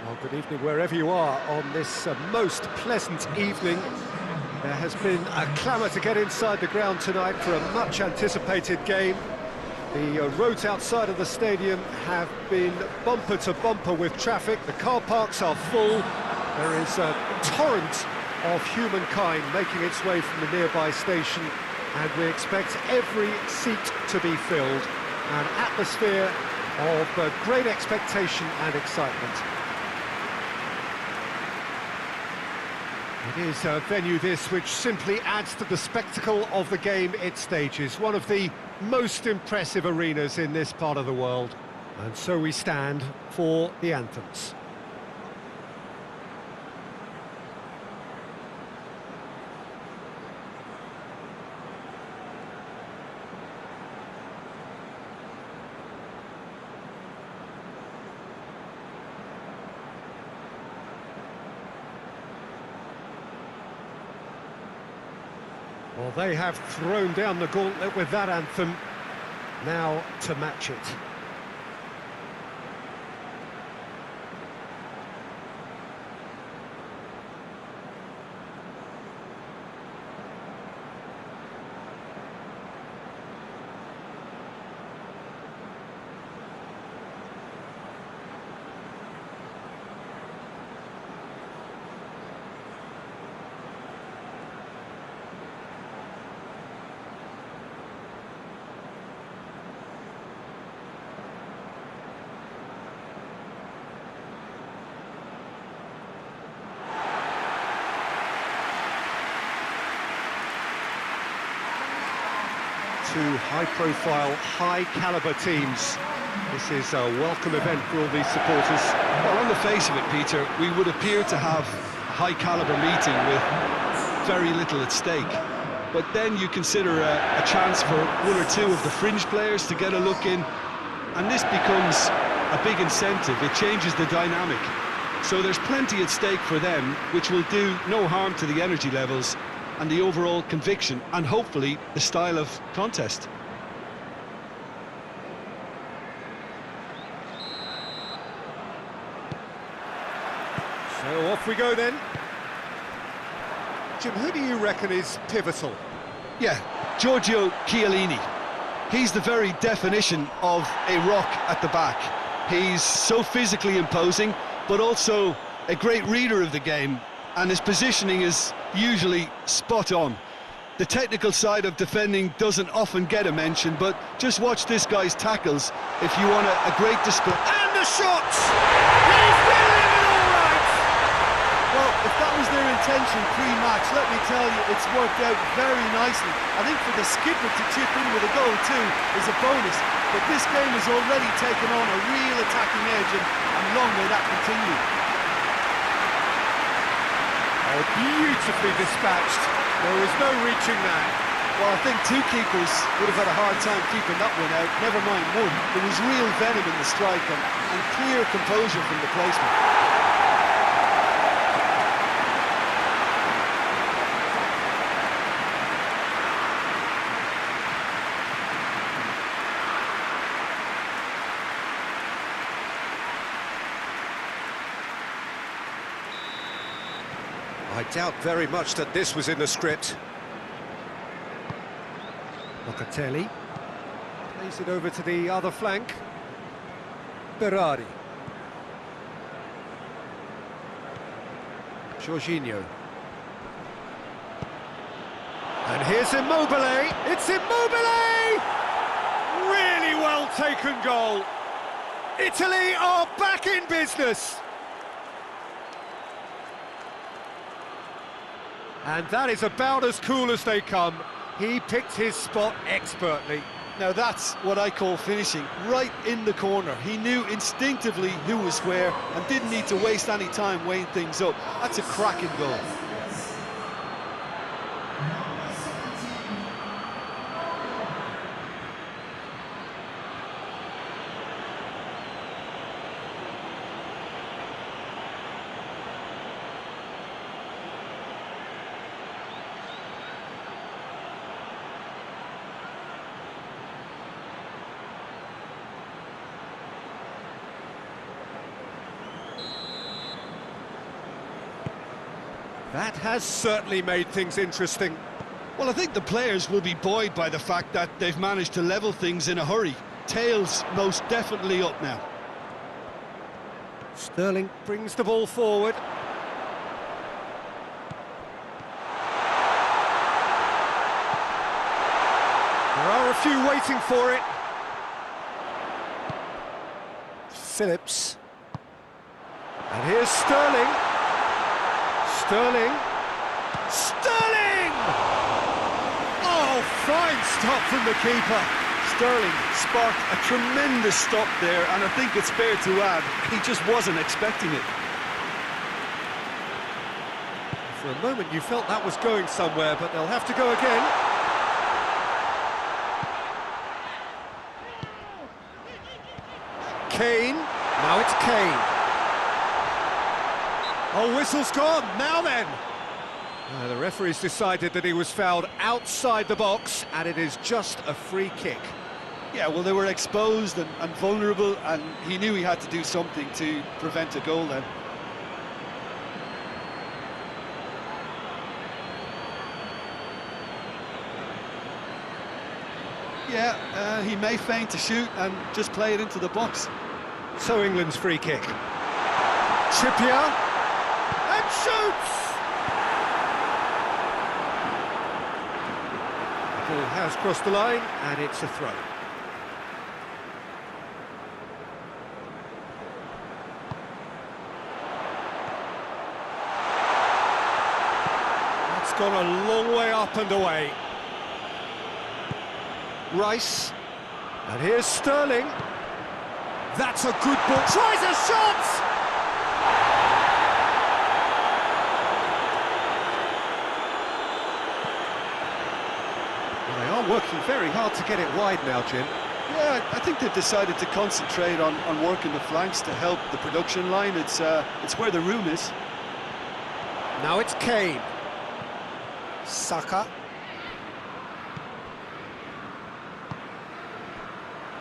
Well, good evening wherever you are on this most pleasant evening. There has been a clamour to get inside the ground tonight for a much-anticipated game. The roads outside of the stadium have been bumper to bumper with traffic. The car parks are full. There is a torrent of humankind making its way from the nearby station, and we expect every seat to be filled. An atmosphere of great expectation and excitement. It is a venue this which simply adds to the spectacle of the game it stages, one of the most impressive arenas in this part of the world. And so we stand for the anthems. Well, they have thrown down the gauntlet with that anthem. Now to match it. Two high-profile, high-caliber teams. This is a welcome event for all these supporters. Well, on the face of it, Peter, we would appear to have a high-caliber meeting with very little at stake. But then you consider a chance for one or two of the fringe players to get a look in, and this becomes a big incentive. It changes the dynamic. So there's plenty at stake for them, which will do no harm to the energy levels and the overall conviction, and hopefully the style of contest. So off we go then. Jim, who do you reckon is pivotal? Yeah, Giorgio Chiellini. He's the very definition of a rock at the back. He's so physically imposing, but also a great reader of the game, and his positioning is usually spot on. The technical side of defending doesn't often get a mention, but just watch this guy's tackles if you want a great display. And the shots! He's doing it all right! Well, if that was their intention pre-match, let me tell you, it's worked out very nicely. I think for the skipper to chip in with a goal too is a bonus, but this game has already taken on a real attacking edge, and long may that continue. Oh, beautifully dispatched. There was no reaching that. Well, I think two keepers would have had a hard time keeping that one out, never mind one. There was real venom in the strike and clear composure from the placement. I doubt very much that this was in the script. Locatelli plays it over to the other flank. Berardi. Jorginho. And here's Immobile. It's Immobile! Really well taken goal. Italy are back in business. And that is about as cool as they come. He picked his spot expertly. Now that's what I call finishing, right in the corner. He knew instinctively who was where and didn't need to waste any time weighing things up. That's a cracking goal. That has certainly made things interesting. Well, I think the players will be buoyed by the fact that they've managed to level things in a hurry. Tails most definitely up now. Sterling brings the ball forward. There are a few waiting for it. Phillips. And here's Sterling. Sterling. Sterling! Oh, fine stop from the keeper. Sterling sparked a tremendous stop there, and I think it's fair to add, he just wasn't expecting it. For a moment you felt that was going somewhere, but they'll have to go again. Kane. Now it's Kane. Oh, whistle's gone. Now then. The referee's decided that he was fouled outside the box, and it is just a free kick. Yeah, well, they were exposed and vulnerable, and he knew he had to do something to prevent a goal then. Yeah, he may feign to shoot and just play it into the box. So England's free kick. Trippier, and shoots! The ball has crossed the line, and it's a throw. That's gone a long way up and away. Rice, and here's Sterling. That's a good ball. Tries a shot! Well, they are working very hard to get it wide now, Jim. Yeah, I think they've decided to concentrate on working the flanks to help the production line. It's where the room is. Now it's Kane. Saka.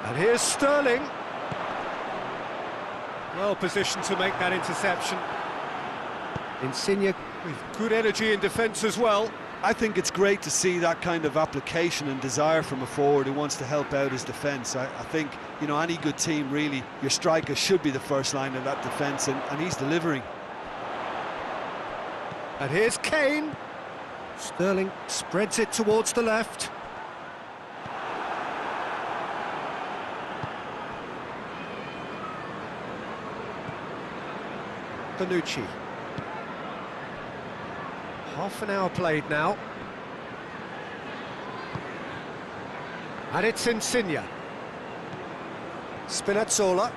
And here's Sterling. Well positioned to make that interception. Insigne with good energy in defence as well. I think it's great to see that kind of application and desire from a forward who wants to help out his defence. I think, you know, any good team, really, your striker should be the first line of that defence, and he's delivering. And here's Kane. Sterling spreads it towards the left. Bonucci. Half an hour played now. And it's Insigne. Spinazzola.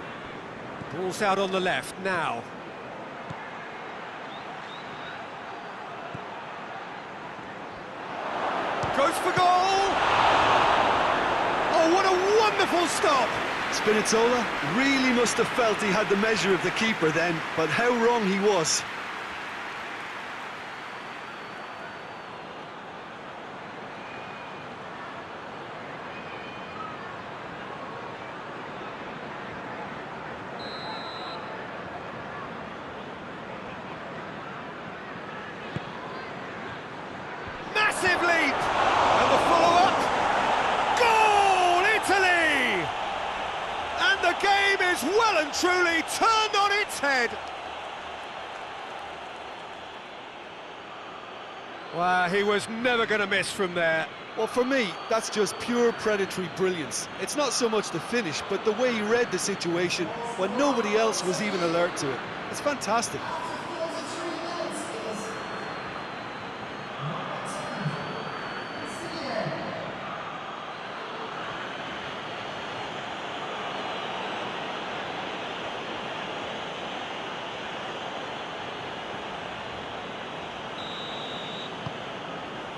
Ball's out on the left now. Goes for goal! Oh, what a wonderful stop! Spinazzola really must have felt he had the measure of the keeper then, but how wrong he was. Massive leap! And the follow-up. Goal, Italy! And the game is well and truly turned on its head. Wow, he was never going to miss from there. Well, for me, that's just pure predatory brilliance. It's not so much the finish, but the way he read the situation when nobody else was even alert to it. It's fantastic.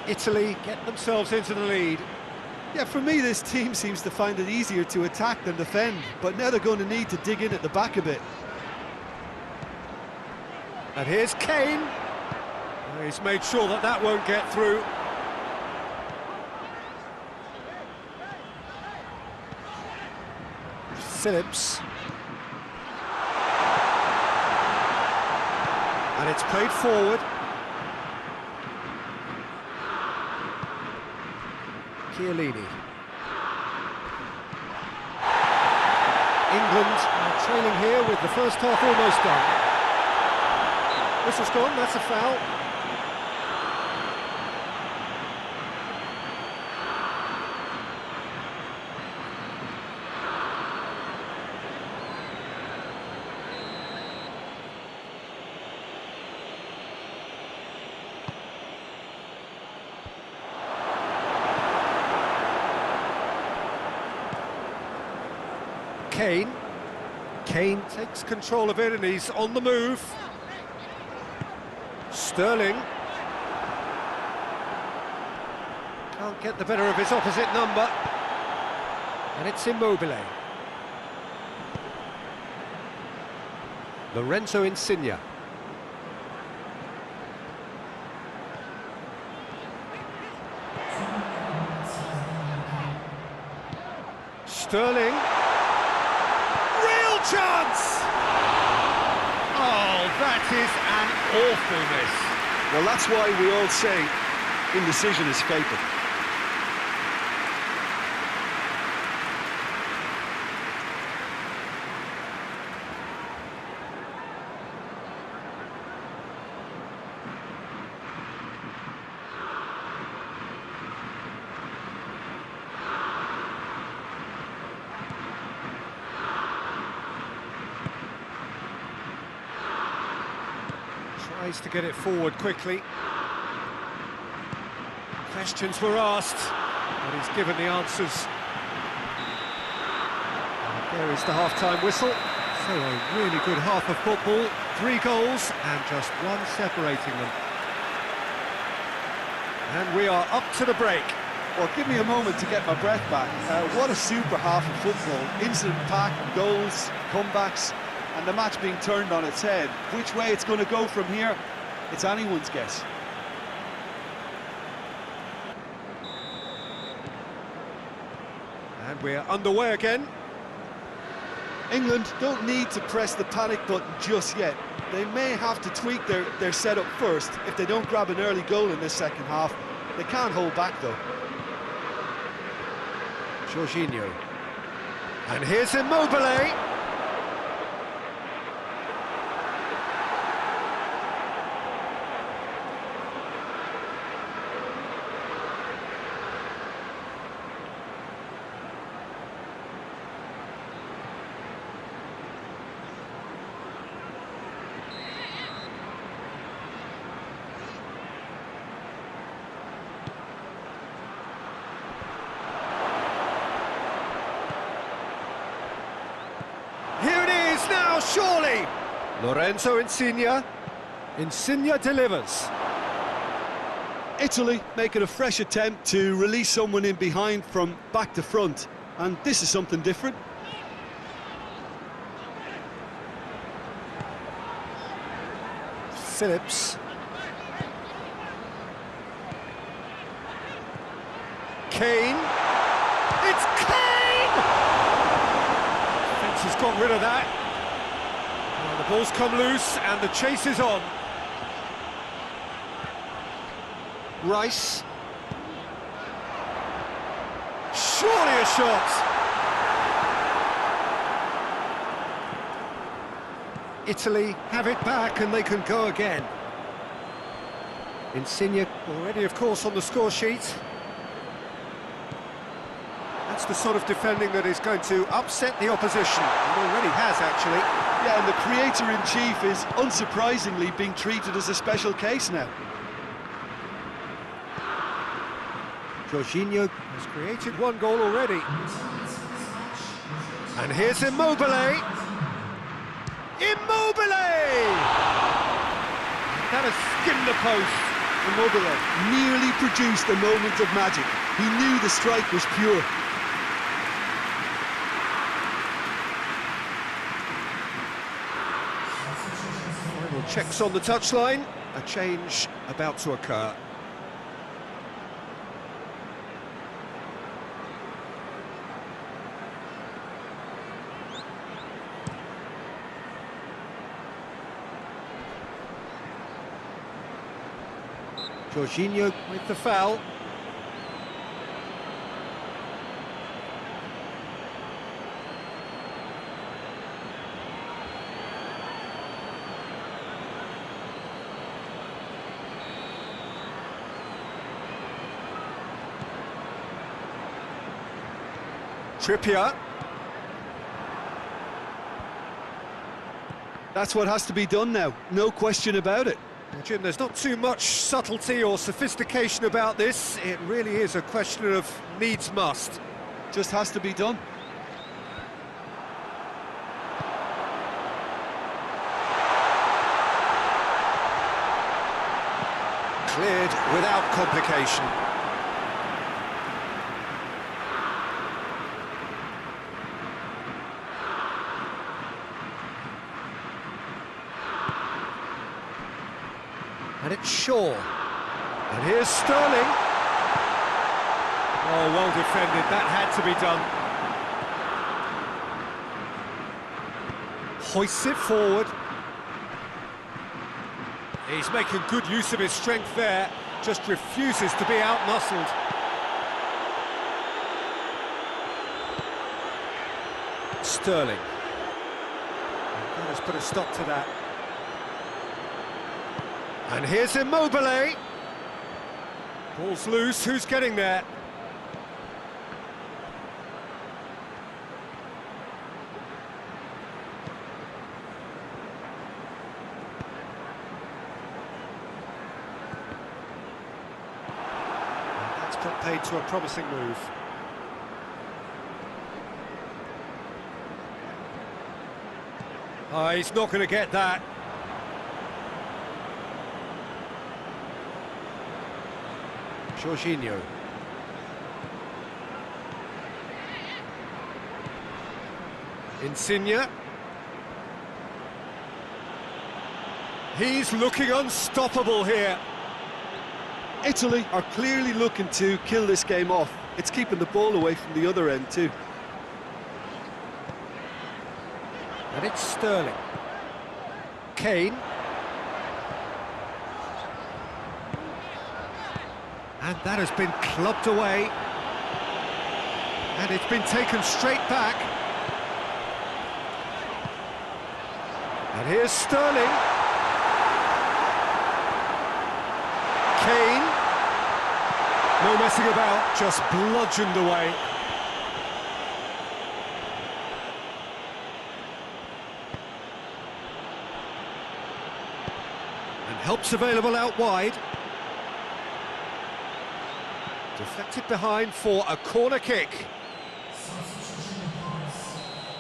Italy get themselves into the lead. Yeah, for me, this team seems to find it easier to attack than defend, but now they're going to need to dig in at the back a bit. And here's Kane. He's made sure that that won't get through. Phillips. And it's played forward. Chiellini. England are trailing here with the first half almost done. Whistle's gone, that's a foul. Kane takes control of it and he's on the move. Sterling can't get the better of his opposite number, and it's Immobile. Lorenzo Insigne. Sterling. Chance! Oh, that is an awful miss. Well, that's why we all say indecision is fatal. Tries to get it forward quickly. Questions were asked, but he's given the answers. And there is the half-time whistle. So a really good half of football. 3 goals and just one separating them. And we are up to the break. Well, give me a moment to get my breath back. What a super half of football. Incident-packed goals, comebacks, and the match being turned on its head. Which way it's going to go from here, it's anyone's guess. And we're underway again. England don't need to press the panic button just yet. They may have to tweak their setup first if they don't grab an early goal in this second half. They can't hold back though. Jorginho. And here's Immobile. Here it is now, surely! Lorenzo Insigne. Insigne delivers. Italy making a fresh attempt to release someone in behind from back to front, and this is something different. Phillips. Kane. It's Kane! Fence has got rid of that. Well, the ball's come loose and the chase is on. Rice. Surely a shot. Italy have it back and they can go again. Insigne already, of course, on the score sheet. That's the sort of defending that is going to upset the opposition. It already has, actually. Yeah, and the creator-in-chief is unsurprisingly being treated as a special case now. Jorginho has created 1 goal already. And here's Immobile. Immobile! That has skimmed the post. Immobile nearly produced a moment of magic. He knew the strike was pure. Final checks on the touchline. A change about to occur. Jorginho with the foul. Trippier. That's what has to be done now, no question about it. Well, Jim, there's not too much subtlety or sophistication about this. It really is a question of needs must. Just has to be done. Cleared without complication. And it's Shaw. And here's Sterling. Oh, well defended. That had to be done. Hoists it forward. He's making good use of his strength there. Just refuses to be out-muscled. Sterling. That has put a stop to that. And here's Immobile. Ball's loose, who's getting there? And that's put paid to a promising move. Oh, he's not going to get that. Jorginho. Insigne. He's looking unstoppable here. Italy are clearly looking to kill this game off. It's keeping the ball away from the other end too. And it's Sterling. Kane. And that has been clubbed away. And it's been taken straight back. And here's Sterling. Kane. No messing about, just bludgeoned away. And help's available out wide. Deflected behind for a corner kick.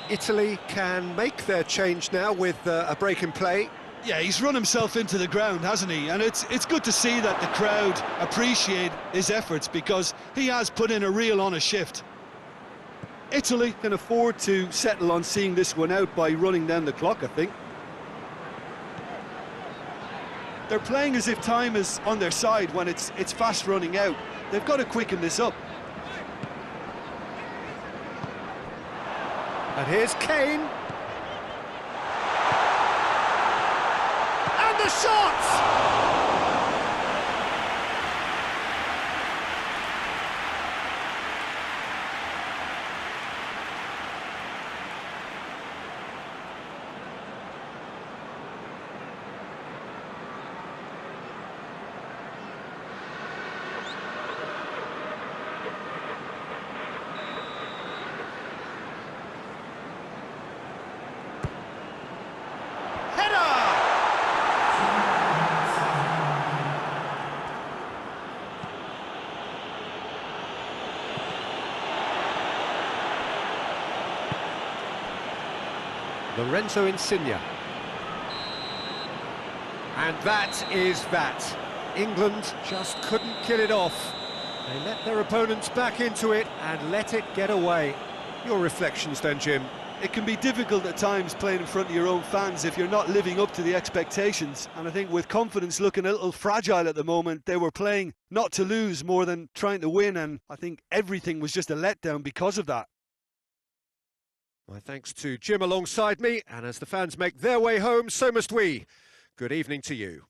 Italy can make their change now with a break in play. Yeah, he's run himself into the ground, hasn't he? And it's good to see that the crowd appreciate his efforts because he has put in a real honest shift. Italy can afford to settle on seeing this one out by running down the clock, I think. They're playing as if time is on their side when it's fast running out. They've got to quicken this up. And here's Kane. And the shot! Lorenzo Insigne. And that is that. England just couldn't kill it off. They let their opponents back into it and let it get away. Your reflections then, Jim? It can be difficult at times playing in front of your own fans if you're not living up to the expectations. And I think with confidence looking a little fragile at the moment, they were playing not to lose more than trying to win. And I think everything was just a letdown because of that. My thanks to Jim alongside me, and as the fans make their way home, so must we. Good evening to you.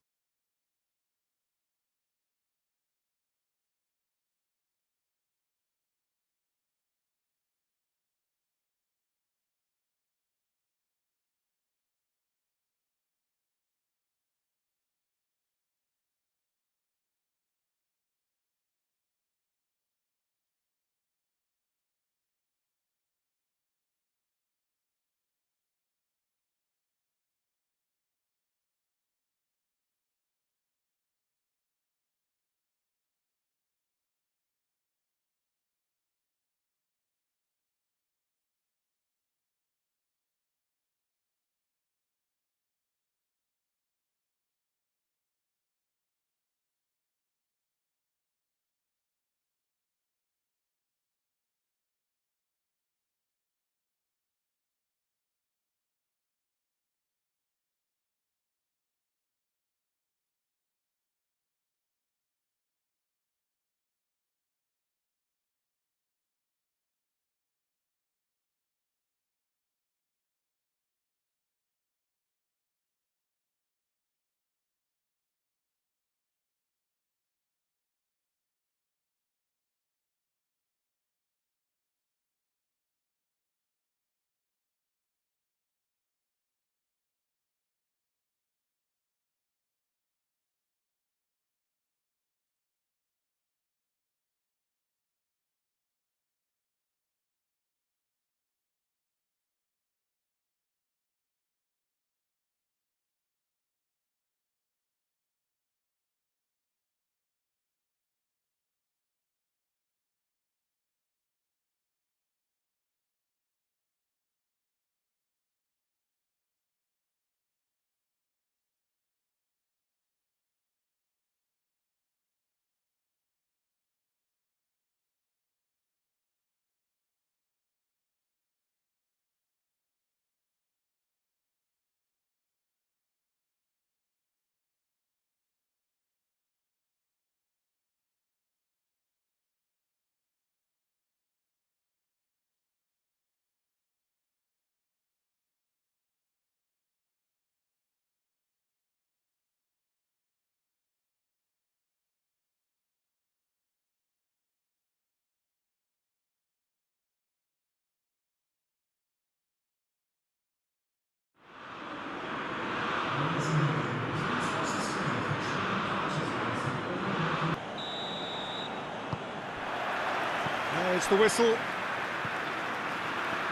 There's the whistle.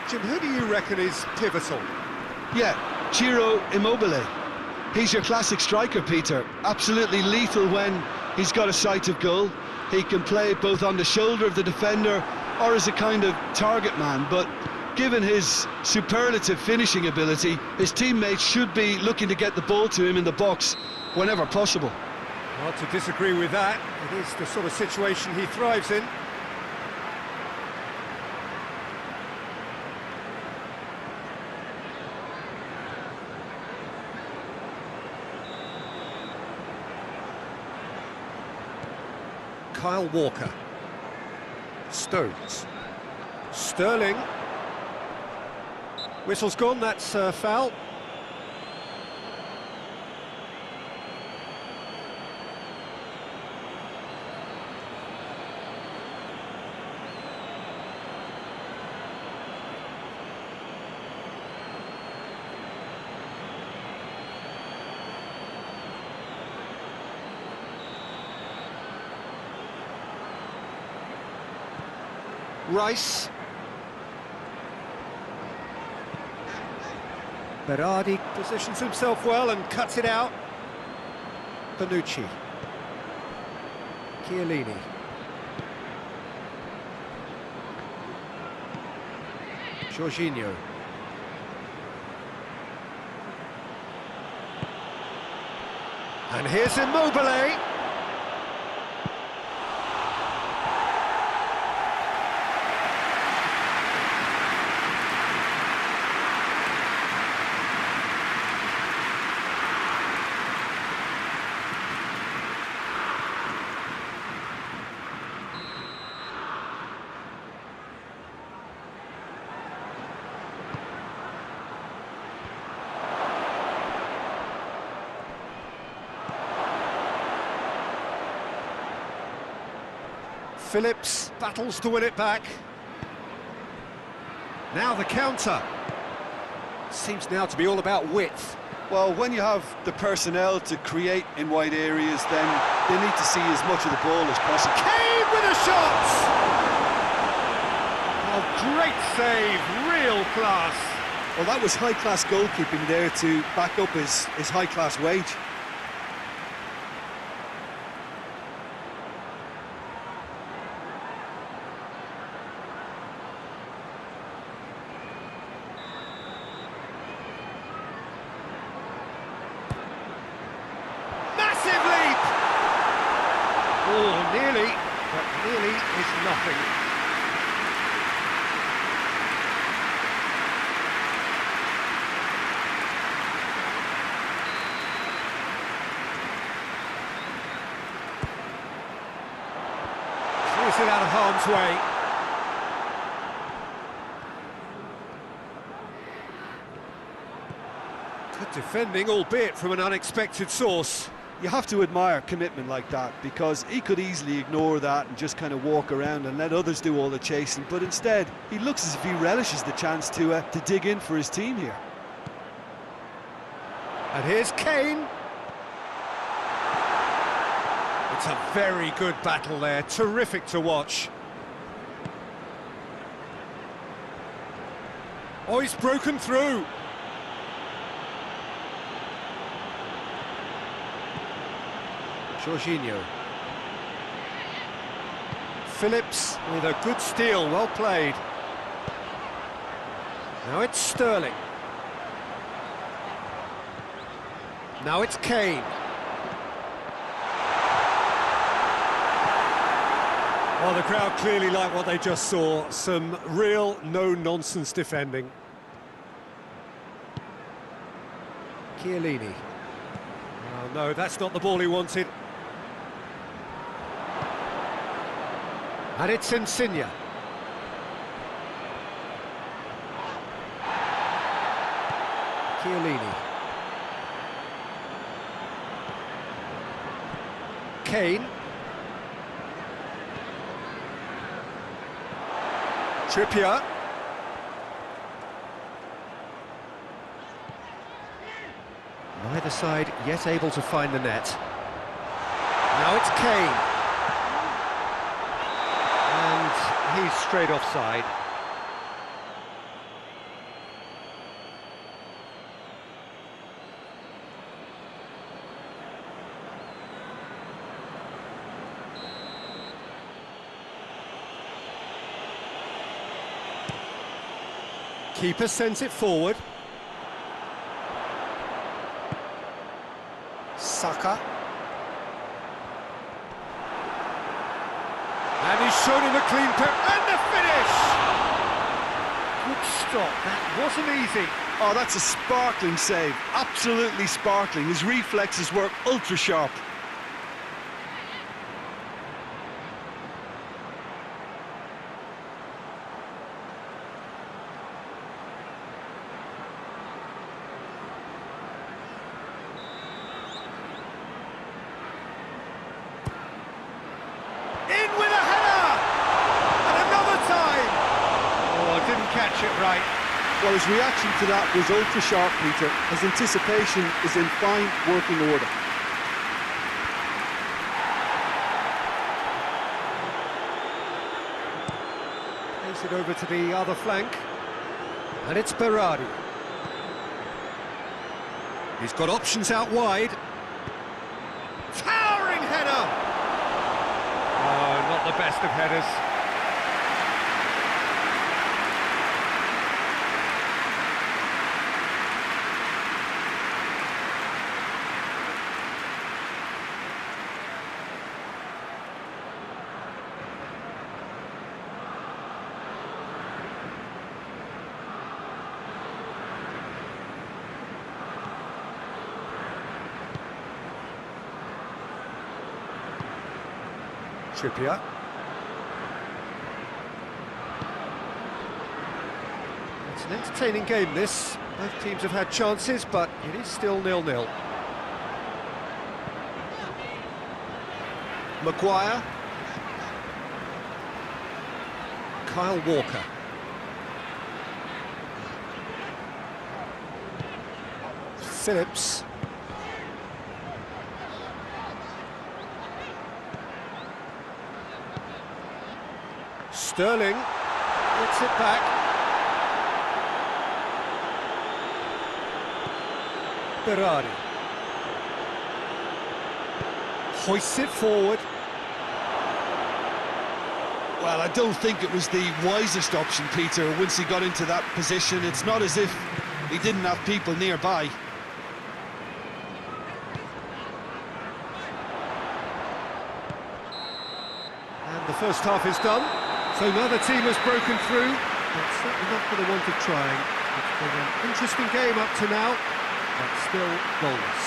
Jim, who do you reckon is pivotal? Yeah, Ciro Immobile. He's your classic striker, Peter. Absolutely lethal when he's got a sight of goal. He can play both on the shoulder of the defender or as a kind of target man, but given his superlative finishing ability, his teammates should be looking to get the ball to him in the box whenever possible. Not to disagree with that. It is the sort of situation he thrives in. Kyle Walker. Stones. Sterling. Whistle's gone, that's foul. Rice. Berardi positions himself well and cuts it out. Bonucci. Chiellini. Jorginho. And here's Immobile. Phillips battles to win it back. Now the counter. Seems now to be all about width. Well, when you have the personnel to create in wide areas, then they need to see as much of the ball as possible. Kane with a shot! Oh, great save, real class. Well, that was high-class goalkeeping there to back up his high-class wage. Oh, nearly, but nearly is nothing. Clears it out of harm's way. Good defending, albeit from an unexpected source. You have to admire commitment like that, because he could easily ignore that and just kind of walk around and let others do all the chasing, but instead he looks as if he relishes the chance to dig in for his team here. And here's Kane. It's a very good battle there, terrific to watch. Oh, he's broken through. Jorginho. Phillips with a good steal, well played. Now it's Sterling. Now it's Kane. Well, the crowd clearly like what they just saw. Some real no-nonsense defending. Chiellini. Oh no, that's not the ball he wanted. And it's Insigne. Chiellini. Kane. Trippier. Neither side yet able to find the net. Now it's Kane. And he's straight offside. Keeper sends it forward. Saka. And he's shown him a clean pair, and the finish! Good stop, that wasn't easy. Oh, that's a sparkling save, absolutely sparkling. His reflexes were ultra sharp. In with a header! And another time! Oh, didn't catch it right. Well, his reaction to that was ultra sharp, Peter. His anticipation is in fine working order. Plays it over to the other flank. And it's Berardi. He's got options out wide. Towering header! Oh, not the best of headers. Trippier. It's an entertaining game, this. Both teams have had chances, but it is still 0-0. Maguire. Kyle Walker. Phillips. Sterling gets it back. Berardi hoists it forward. Well, I don't think it was the wisest option, Peter, once he got into that position. It's not as if he didn't have people nearby. And the first half is done. So neither team has broken through, but certainly not for the want of trying. It's been an interesting game up to now, but still goalless.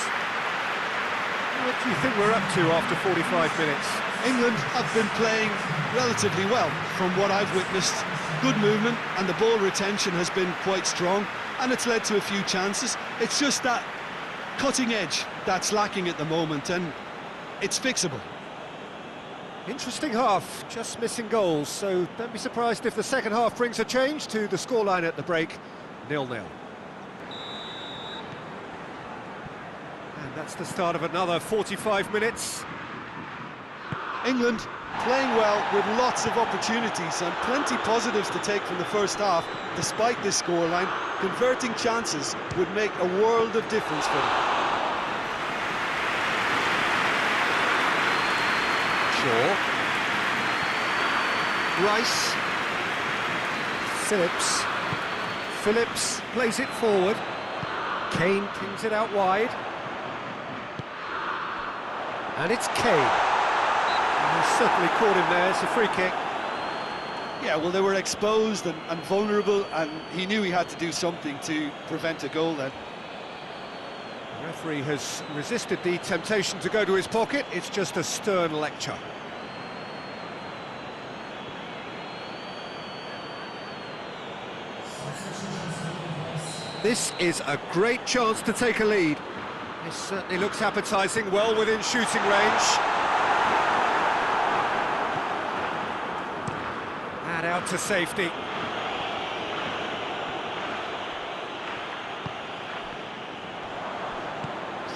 What do you think we're up to after 45 minutes? England have been playing relatively well from what I've witnessed. Good movement and the ball retention has been quite strong, and it's led to a few chances. It's just that cutting edge that's lacking at the moment, and it's fixable. Interesting half, just missing goals, so don't be surprised if the second half brings a change to the scoreline at the break, 0-0. And that's the start of another 45 minutes. England playing well with lots of opportunities and plenty positives to take from the first half. Despite this scoreline, converting chances would make a world of difference for them. Shaw. Rice. Phillips. Phillips plays it forward. Kane pings it out wide. And it's Kane. He's certainly caught him there. It's a free kick. Yeah, well, they were exposed and vulnerable, and he knew he had to do something to prevent a goal then. The referee has resisted the temptation to go to his pocket. It's just a stern lecture. This is a great chance to take a lead. This certainly looks appetising, well within shooting range. And out to safety.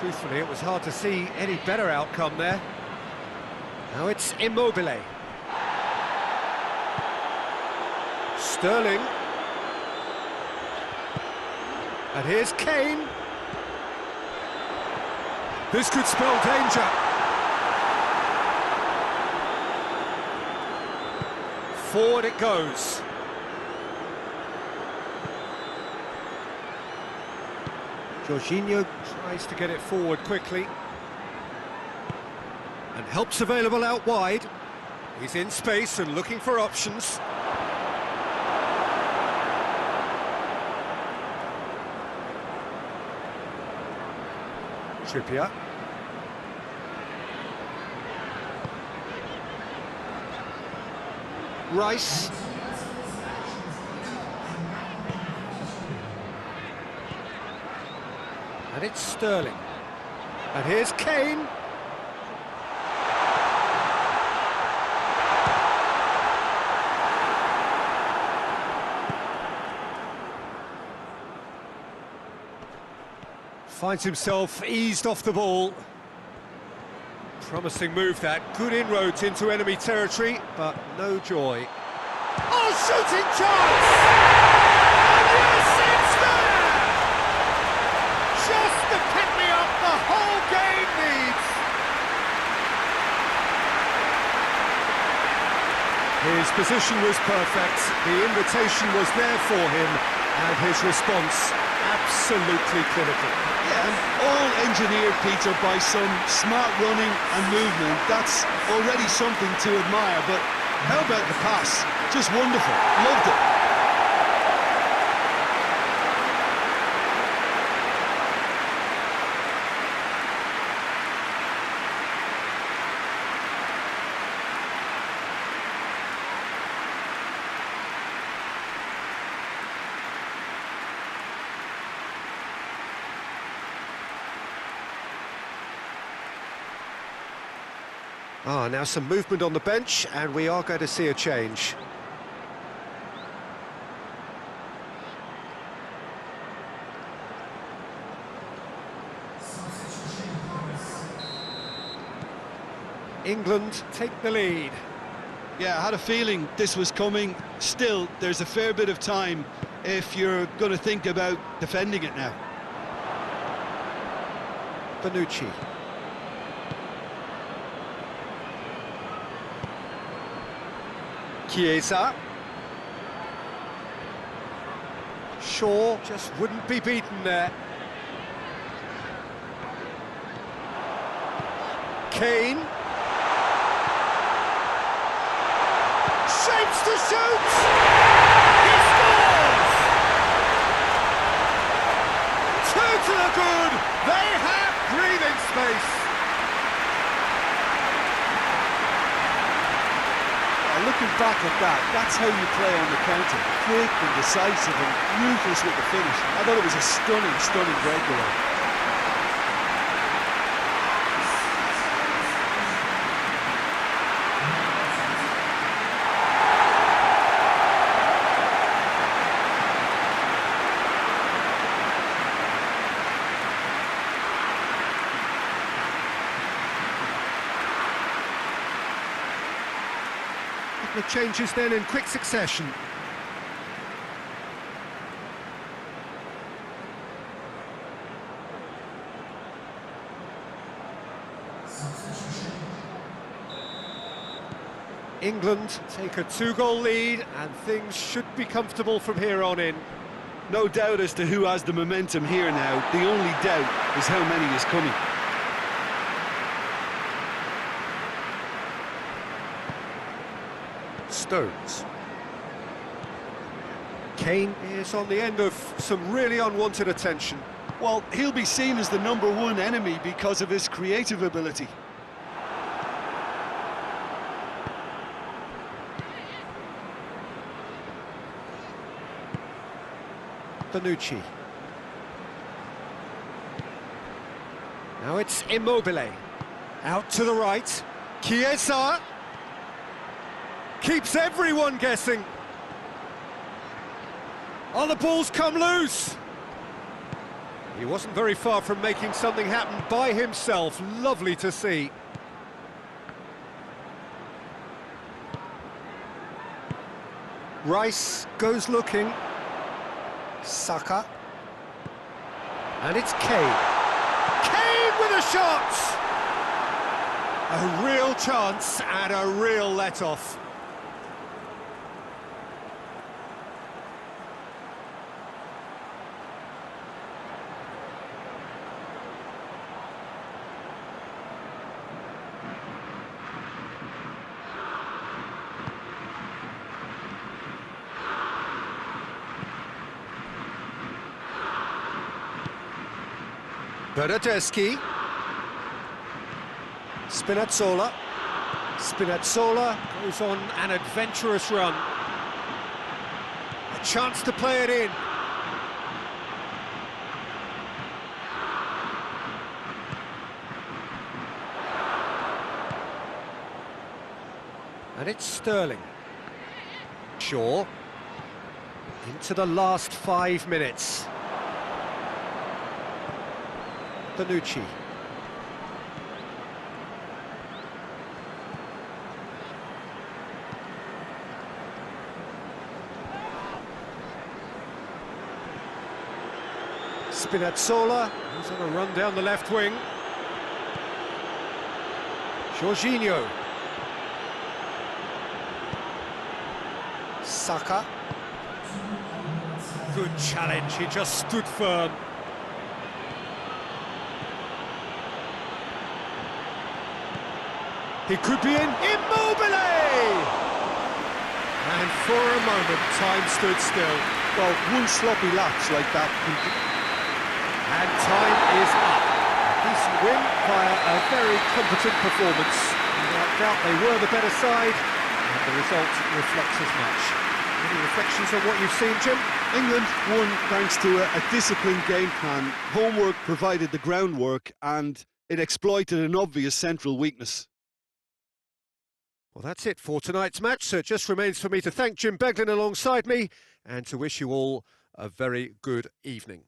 Truthfully, it was hard to see any better outcome there. Now it's Immobile. Sterling. And here's Kane. This could spell danger. Forward it goes. Jorginho tries to get it forward quickly. And help's available out wide. He's in space and looking for options. Trippier. Rice. And it's Sterling. And here's Kane. Finds himself eased off the ball. Promising move that, good inroads into enemy territory, but no joy. Oh, shooting chance! And yes, it's there! Just the pick-me-up the whole game needs! His position was perfect, the invitation was there for him, and his response absolutely clinical. Yeah, and all engineered, Peter, by some smart running and movement. That's already something to admire, but how about the pass? Just wonderful. Loved it. Now some movement on the bench, and we are going to see a change. England take the lead. Yeah, I had a feeling this was coming. Still, there's a fair bit of time if you're going to think about defending it now. Bonucci. Chiesa. Shaw just wouldn't be beaten there. Kane. Shapes to shoot! He scores! 2 to the good! They have breathing space! Looking back at that, that's how you play on the counter. Quick and decisive and ruthless with the finish. I thought it was a stunning, stunning breakaway. The changes then in quick succession. England take a 2-goal lead, and things should be comfortable from here on in. No doubt as to who has the momentum here now. The only doubt is how many is coming. Stones. Kane is on the end of some really unwanted attention. Well, he'll be seen as the #1 enemy because of his creative ability. Bonucci. Now it's Immobile. Out to the right. Chiesa. Keeps everyone guessing. Oh, the ball's come loose. He wasn't very far from making something happen by himself. Lovely to see. Rice goes looking. Saka. And it's Kane. Kane with a shot! A real chance and a real let-off. Bernardeschi. Spinazzola. Spinazzola goes on an adventurous run. A chance to play it in. And it's Sterling. Shaw. Into the last 5 minutes. Bonucci. Spinazzola, he's on a run down the left wing. Jorginho. Saka. Good challenge, he just stood firm. He could be in. Immobile! And for a moment, time stood still. Well, one sloppy lapse like that. And time is up. A decent win via a very competent performance. Without doubt, they were the better side, and the result reflects as much. Any reflections on what you've seen, Jim? England won thanks to a disciplined game plan. Homework provided the groundwork, and it exploited an obvious central weakness. Well, that's it for tonight's match, so it just remains for me to thank Jim Beglin alongside me and to wish you all a very good evening.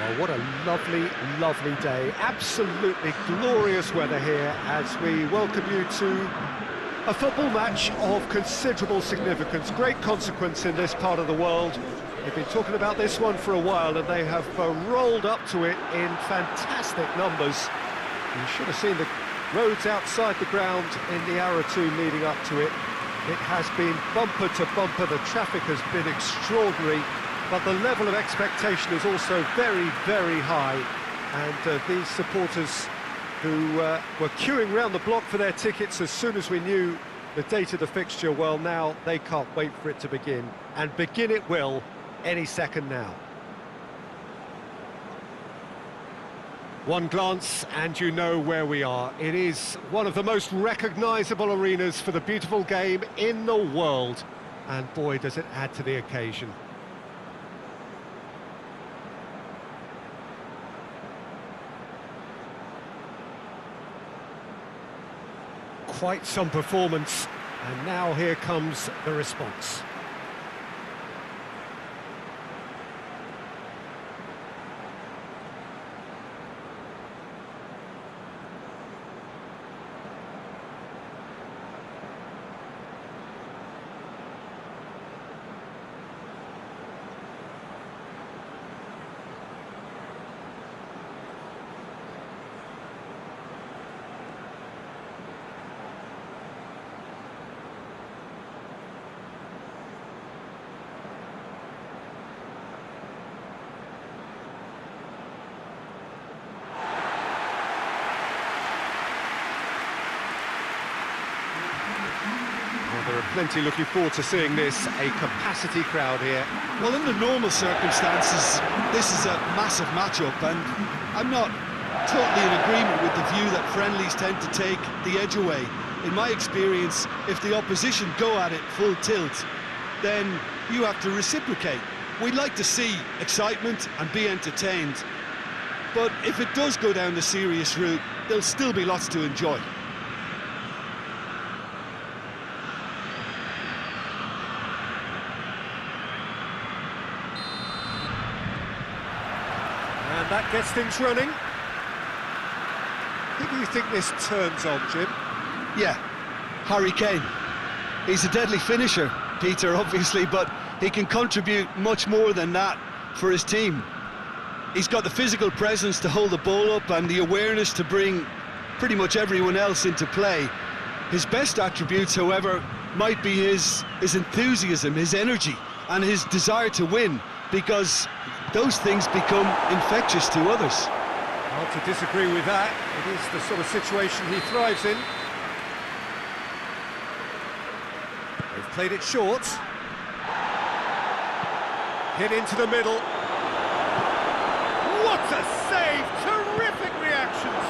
Well, what a lovely, lovely day. Absolutely glorious weather here as we welcome you to a football match of considerable significance, great consequence in this part of the world. They've been talking about this one for a while and they have rolled up to it in fantastic numbers. You should have seen the roads outside the ground in the hour or two leading up to it. It has been bumper to bumper, the traffic has been extraordinary, but the level of expectation is also very, very high. And these supporters who were queuing round the block for their tickets as soon as we knew the date of the fixture, well, now they can't wait for it to begin. And begin it will any second now. One glance and you know where we are. It is one of the most recognisable arenas for the beautiful game in the world. And boy, does it add to the occasion. Quite some performance, and now here comes the response. There are plenty looking forward to seeing this, a capacity crowd here. Well, in the normal circumstances, this is a massive matchup, and I'm not totally in agreement with the view that friendlies tend to take the edge away. In my experience, if the opposition go at it full tilt, then you have to reciprocate. We'd like to see excitement and be entertained, but if it does go down the serious route, there'll still be lots to enjoy. And that gets things running. Who do you think this turns on, Jim? Yeah, Harry Kane. He's a deadly finisher, Peter, obviously, but he can contribute much more than that for his team. He's got the physical presence to hold the ball up and the awareness to bring pretty much everyone else into play. His best attributes, however, might be his enthusiasm, his energy, and his desire to win, because those things become infectious to others. Hard to disagree with that. It is the sort of situation he thrives in. They've played it short. Hit into the middle. What a save! Terrific reactions!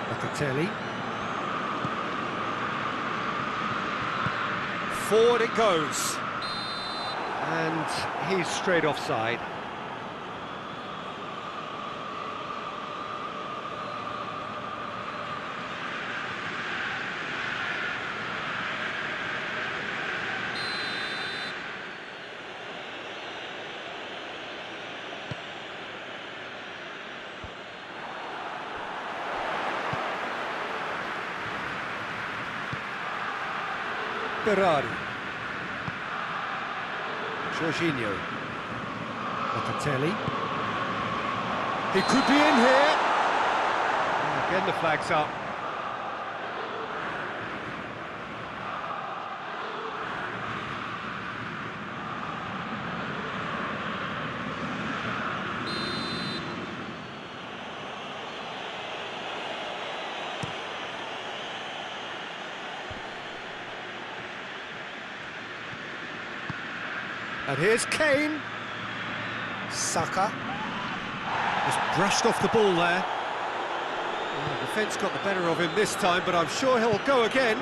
Locatelli. Forward it goes. And he's straight offside. Ferrari. Jorginho. Locatelli. He could be in here. And again, the flag's up. And here's Kane. Saka. Just brushed off the ball there. Well, the defence got the better of him this time, but I'm sure he'll go again.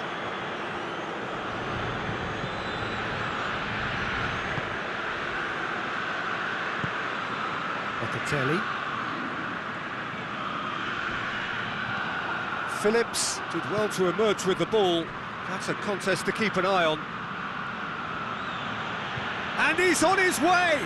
Locatelli. Phillips did well to emerge with the ball. That's a contest to keep an eye on. And he's on his way!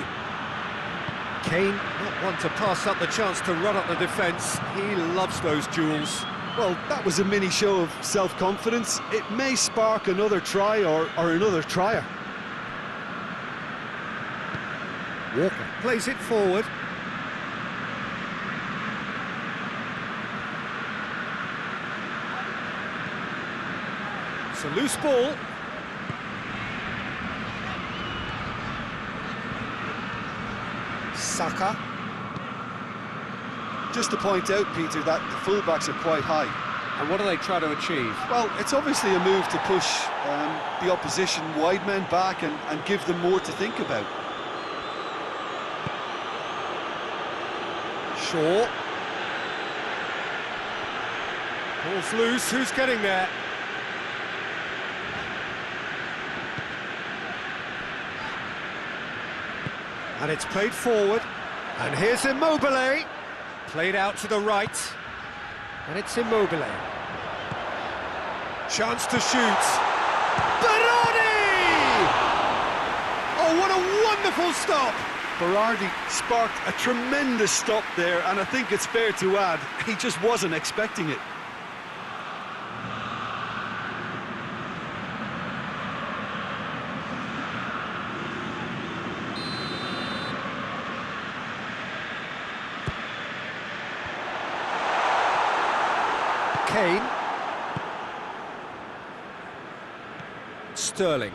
Kane, not one to pass up the chance to run up the defence. He loves those duels. Well, that was a mini show of self-confidence. It may spark another try or another trier. Walker plays it forward. It's a loose ball. Saka. Just to point out, Peter, that the fullbacks are quite high. And what do they try to achieve? Well, it's obviously a move to push the opposition wide men back and give them more to think about. Shaw. Ball's loose, who's getting there? And it's played forward. And here's Immobile. Played out to the right. And it's Immobile. Chance to shoot. Berardi! Oh, what a wonderful stop! Berardi sparked a tremendous stop there, and I think it's fair to add, he just wasn't expecting it. Kane. Sterling.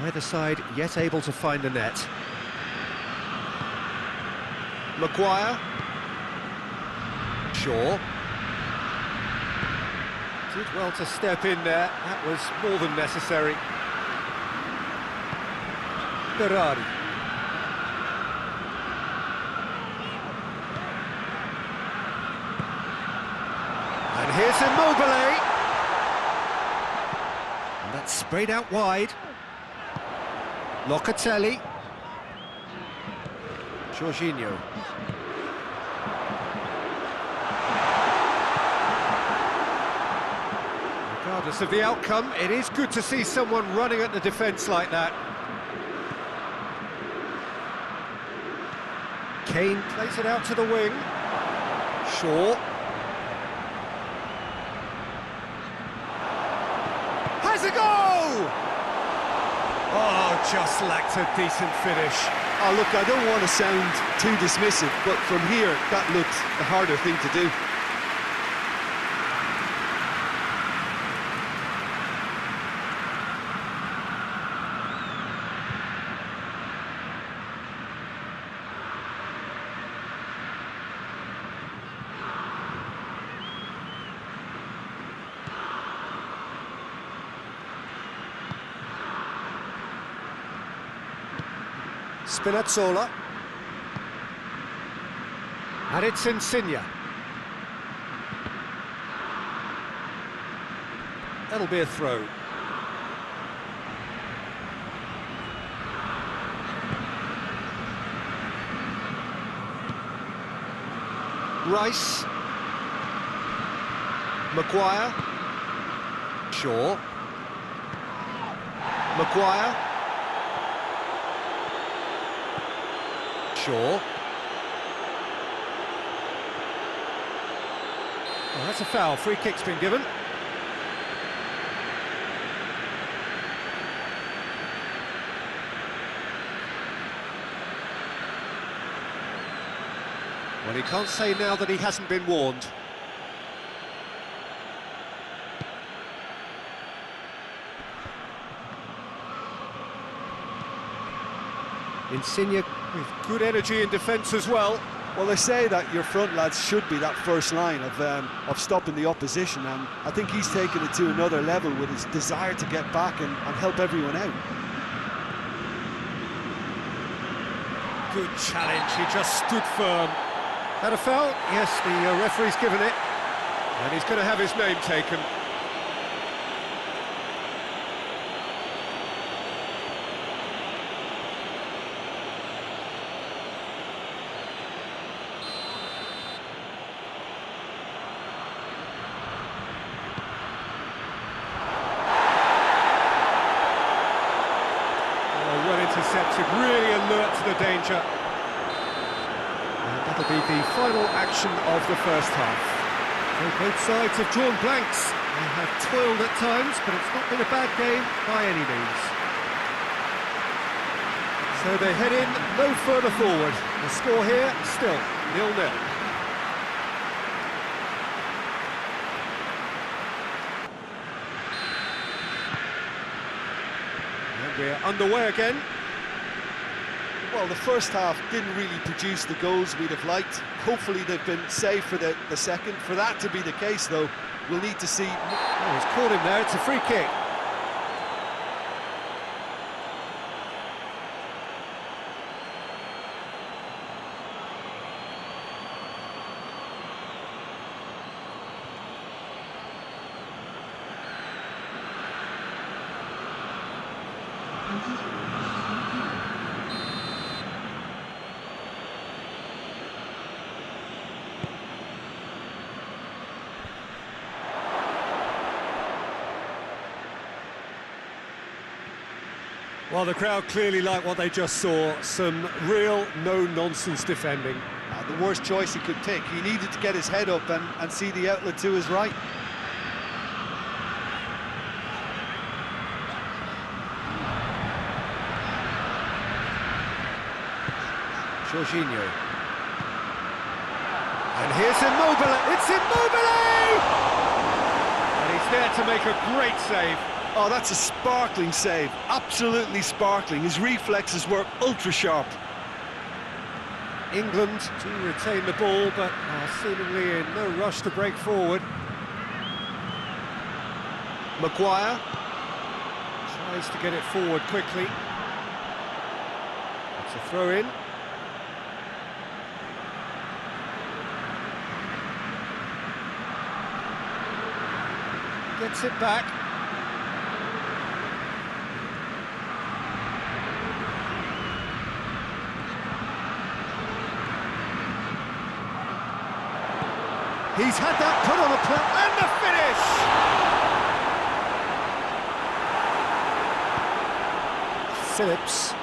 Neither side yet able to find the net. Maguire. Shaw. Did well to step in there, that was more than necessary. Berardi. And here's Immobile. And that's sprayed out wide. Locatelli. Jorginho. Regardless of the outcome, it is good to see someone running at the defence like that. Kane plays it out to the wing. Shaw. Has a go! Oh, just lacked a decent finish. Oh, look, I don't want to sound too dismissive, but from here, that looked the harder thing to do. Spinazzola. And it's Insigne. That'll be a throw. Rice. Maguire. Shaw. Maguire. Shaw. Well, that's a foul. Free kick's been given. Well, he can't say now that he hasn't been warned. Insigne with good energy in defence as well. Well, they say that your front lads should be that first line of stopping the opposition, and I think he's taken it to another level with his desire to get back and help everyone out. Good challenge, he just stood firm. Had a foul? Yes, the referee's given it. And he's going to have his name taken. Well intercepted, really alert to the danger. And that'll be the final action of the first half. So both sides have drawn blanks. They have toiled at times, but it's not been a bad game by any means. So they head in no further forward. The score here, still 0-0. We're underway again. Well, the first half didn't really produce the goals we'd have liked. Hopefully they've been saved for the second. For that to be the case, though, we'll need to see... Oh, he's caught him there, it's a free kick. Well, the crowd clearly like what they just saw. Some real no-nonsense defending. The worst choice he could take. He needed to get his head up and see the outlet to his right. Jorginho. And here's Immobile. It's Immobile! And he's there to make a great save. Oh, that's a sparkling save, absolutely sparkling. His reflexes were ultra-sharp. England to retain the ball, but are seemingly in no rush to break forward. Maguire tries to get it forward quickly. It's a throw-in. Gets it back. He's had that put on a plate, and the finish! Phillips.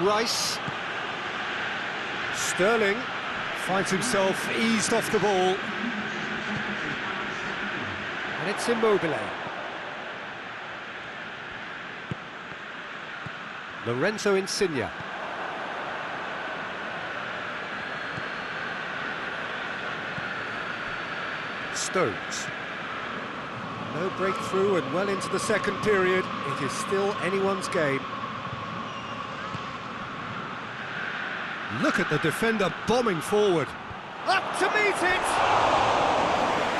Rice. Sterling finds himself eased off the ball. And it's Immobile. Lorenzo Insigne. Stones. No breakthrough and well into the second period. It is still anyone's game. Look at the defender bombing forward. Up to meet it!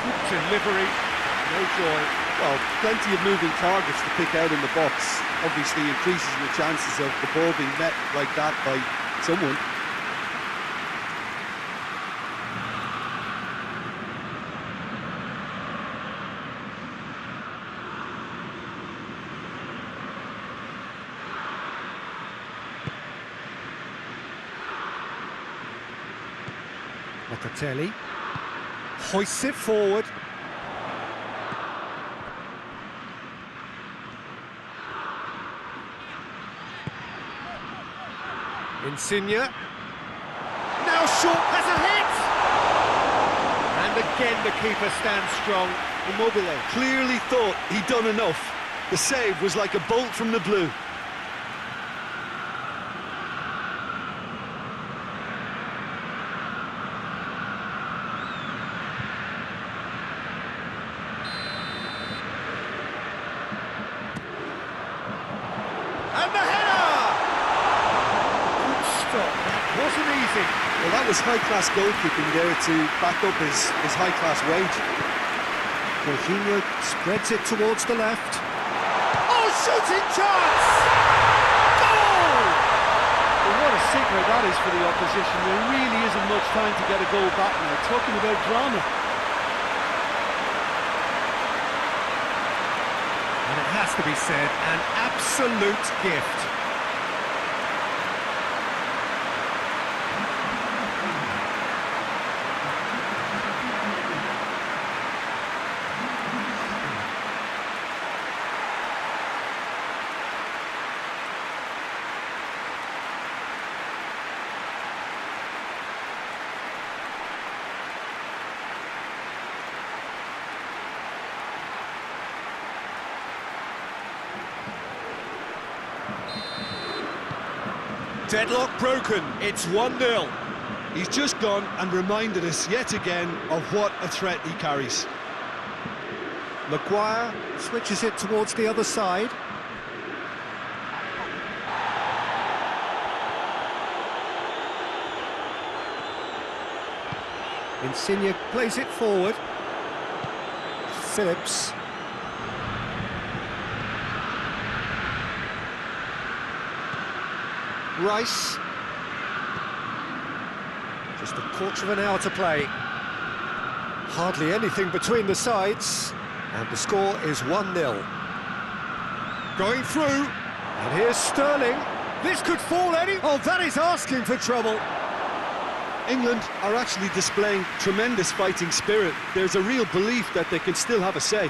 Good delivery, no joy. Well, plenty of moving targets to pick out in the box. Obviously increases the chances of the ball being met like that by someone. Locatelli hoists it forward. Insigne. Now short, has a hit! And again the keeper stands strong. Immobile Clearly thought he'd done enough. The save was like a bolt from the blue. And the header! Good stop, that wasn't easy. Well, that was high-class goalkeeping there to back up his high-class wage. Jorginho spreads it towards the left. Oh, shooting chance! Goal! Well, what a signal that is for the opposition. There really isn't much time to get a goal back now. Talking about drama. And it has to be said, an absolute gift. Deadlock broken, it's 1-0. He's just gone and reminded us yet again of what a threat he carries. Maguire switches it towards the other side. Insigne plays it forward. Phillips. Rice. Just a quarter of an hour to play. Hardly anything between the sides. And the score is 1-0. Going through. And here's Sterling. This could fall any... Oh, that is asking for trouble. England are actually displaying tremendous fighting spirit. There's a real belief that they can still have a say.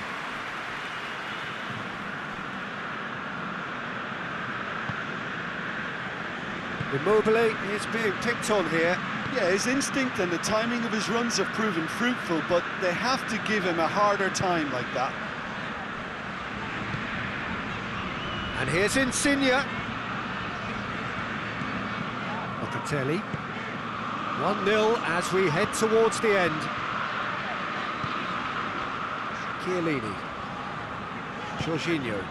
Immobile is being picked on here. Yeah, his instinct and the timing of his runs have proven fruitful, but they have to give him a harder time like that. And here's Insigne. Locatelli. 1-0 as we head towards the end. Chiellini. Jorginho.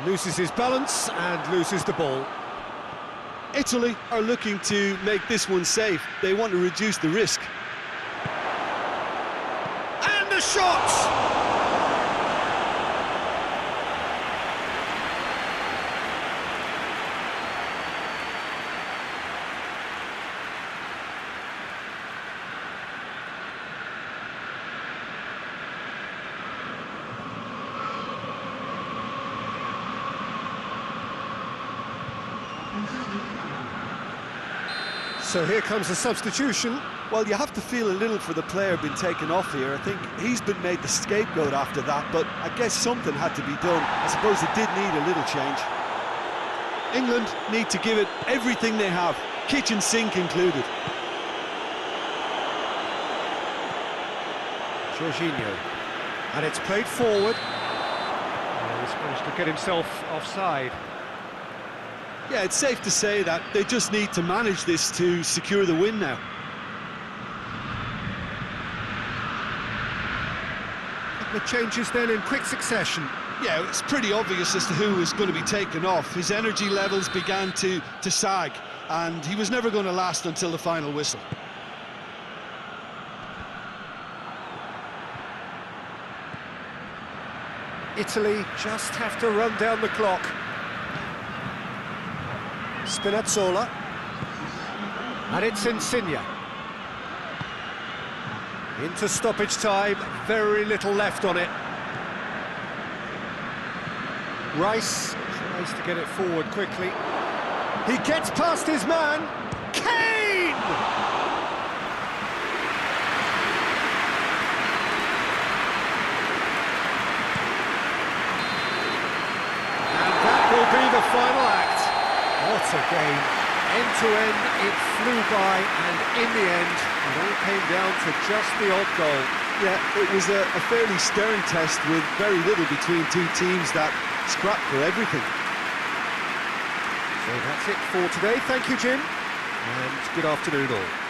Loses his balance and loses the ball. Italy are looking to make this one safe. They want to reduce the risk. And the shot! So here comes the substitution. Well, you have to feel a little for the player being taken off here. I think he's been made the scapegoat after that, but I guess something had to be done. I suppose it did need a little change. England need to give it everything they have, kitchen sink included. Jorginho. And it's played forward. And he's managed to get himself offside. Yeah, it's safe to say that they just need to manage this to secure the win now. The changes then in quick succession. Yeah, it's pretty obvious as to who was going to be taken off. His energy levels began to sag, and he was never going to last until the final whistle. Italy just have to run down the clock. Spinazzola. And it's Insigne. Into stoppage time, very little left on it. Rice tries to get it forward quickly. He gets past his man. Kane! And that will be the final act. What a game. End to end, it flew by, and in the end, it all came down to just the odd goal. Yeah, it was a fairly stern test with very little between two teams that scrapped for everything. So that's it for today. Thank you, Jim, and good afternoon all.